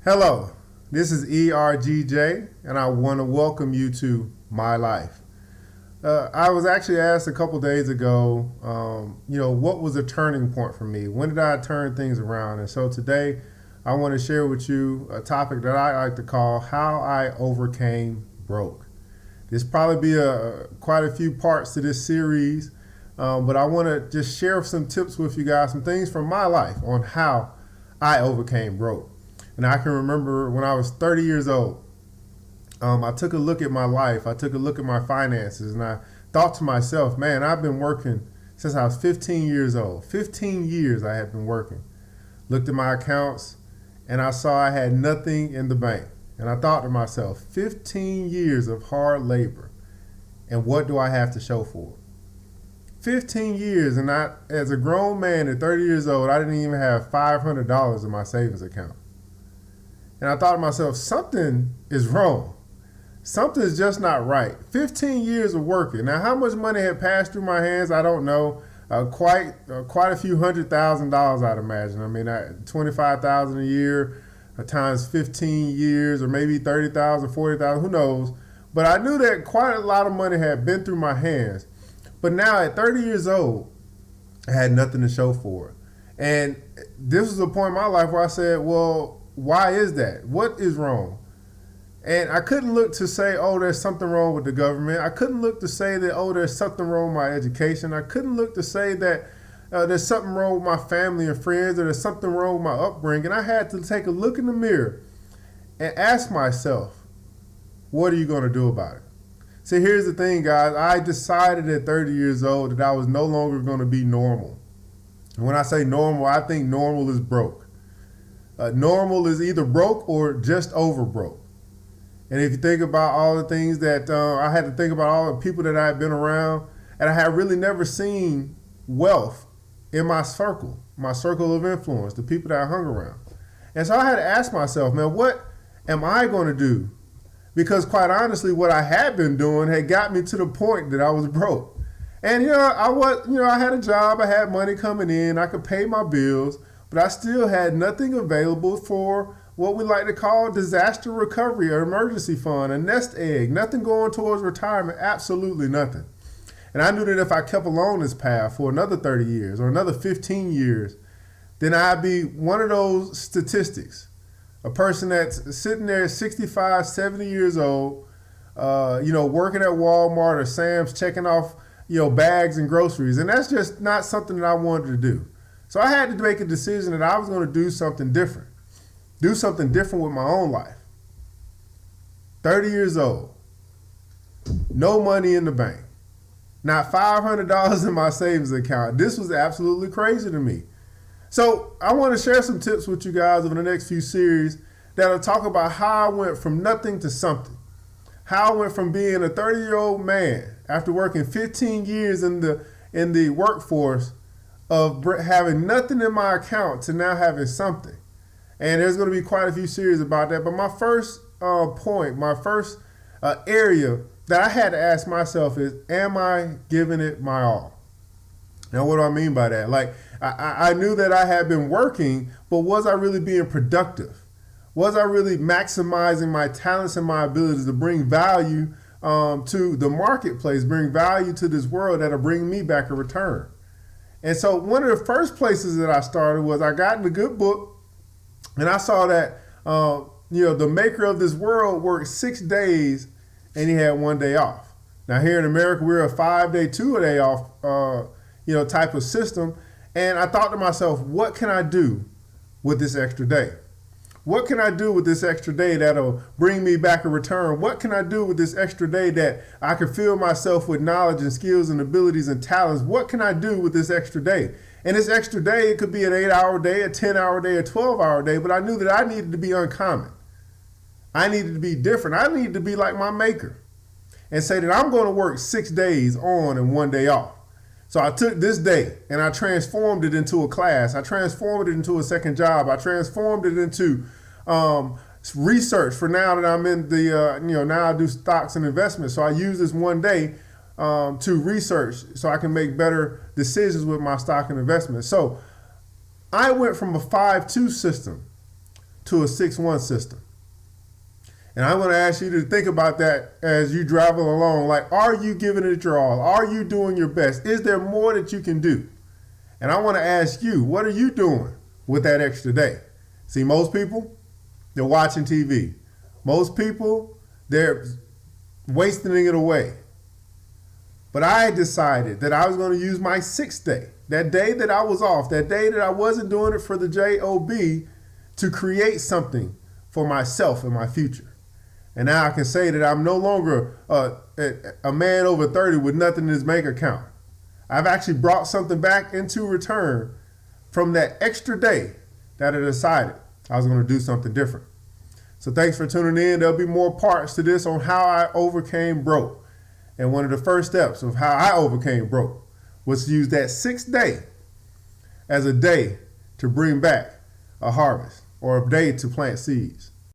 Hello, this is ERGJ, and I want to welcome you to my life. I was actually asked a couple days ago, what was a turning point for me? When did I turn things around? And so today, I want to share with you a topic that I like to call How I Overcame Broke. There's probably be quite a few parts to this series, but I want to just share some tips with you guys, some things from my life on how I overcame broke. And I can remember when I was 30 years old, I took a look at my life. I took a look at my finances, and I thought to myself, man, I've been working since I was 15 years old. 15 years I had been working. Looked at my accounts, and I saw I had nothing in the bank. And I thought to myself, 15 years of hard labor, and what do I have to show for it? 15 years, and as a grown man at 30 years old, I didn't even have $500 in my savings account. And I thought to myself, something is wrong. Something's just not right. 15 years of working. Now, how much money had passed through my hands, I don't know. Quite a few $100,000, I'd imagine. I mean, $25,000 a year times 15 years, or maybe 30,000, 40,000, who knows. But I knew that quite a lot of money had been through my hands. But now at 30 years old, I had nothing to show for it. And this was a point in my life where I said, well, why is that? What is wrong? And I couldn't look to say, oh, there's something wrong with the government. I couldn't look to say that, oh, there's something wrong with my education. I couldn't look to say that there's something wrong with my family and friends, or there's something wrong with my upbringing. I had to take a look in the mirror and ask myself, what are you going to do about it? See, here's the thing, guys. I decided at 30 years old that I was no longer going to be normal. And when I say normal, I think normal is broke. Normal is either broke or just over broke. And if you think about all the things that I had to think about, all the people that I had been around, and I had really never seen wealth in my circle of influence, the people that I hung around. And so I had to ask myself, man, what am I going to do? Because quite honestly, what I had been doing had got me to the point that I was broke. And I had a job, I had money coming in, I could pay my bills, but I still had nothing available for what we like to call disaster recovery or emergency fund, a nest egg, nothing going towards retirement, absolutely nothing. And I knew that if I kept along this path for another 30 years or another 15 years, then I'd be one of those statistics, a person that's sitting there 65, 70 years old, working at Walmart or Sam's, checking off, bags and groceries. And that's just not something that I wanted to do. So I had to make a decision that I was going to do something different with my own life. 30 years old, no money in the bank, not $500 in my savings account. This was absolutely crazy to me. So I want to share some tips with you guys over the next few series that'll talk about how I went from nothing to something. How I went from being a 30-year-old man after working 15 years in the workforce of having nothing in my account to now having something. And there's going to be quite a few series about that. But my first area that I had to ask myself is, am I giving it my all? Now, what do I mean by that? Like, I knew that I had been working, but was I really being productive? Was I really maximizing my talents and my abilities to bring value to the marketplace, bring value to this world that'll bring me back a return? And so one of the first places that I started was I got in a good book, and I saw that the maker of this world worked 6 days and he had 1 day off. Now here in America, we're a 5-day, 2-day off type of system. And I thought to myself, what can I do with this extra day? What can I do with this extra day that'll bring me back a return? What can I do with this extra day that I can fill myself with knowledge and skills and abilities and talents? What can I do with this extra day? And this extra day, it could be an 8-hour day, a 10-hour day, a 12-hour day, but I knew that I needed to be uncommon. I needed to be different. I needed to be like my maker and say that I'm going to work 6 days on and 1 day off. So I took this day and I transformed it into a class. I transformed it into a second job. I transformed it into research for now that I'm in now I do stocks and investments. So I use this 1 day to research so I can make better decisions with my stock and investments. So I went from a 5-2 system to a 6-1 system. And I'm going to ask you to think about that as you travel along. Like, are you giving it your all? Are you doing your best? Is there more that you can do? And I want to ask you, what are you doing with that extra day? See, most people, they're watching TV. Most people, they're wasting it away. But I decided that I was going to use my 6th day, that day that I was off, that day that I wasn't doing it for the job, to create something for myself and my future. And now I can say that I'm no longer a man over 30 with nothing in his bank account. I've actually brought something back into return from that extra day that I decided I was going to do something different. So thanks for tuning in. There'll be more parts to this on how I overcame broke. And one of the first steps of how I overcame broke was to use that 6th day as a day to bring back a harvest, or a day to plant seeds.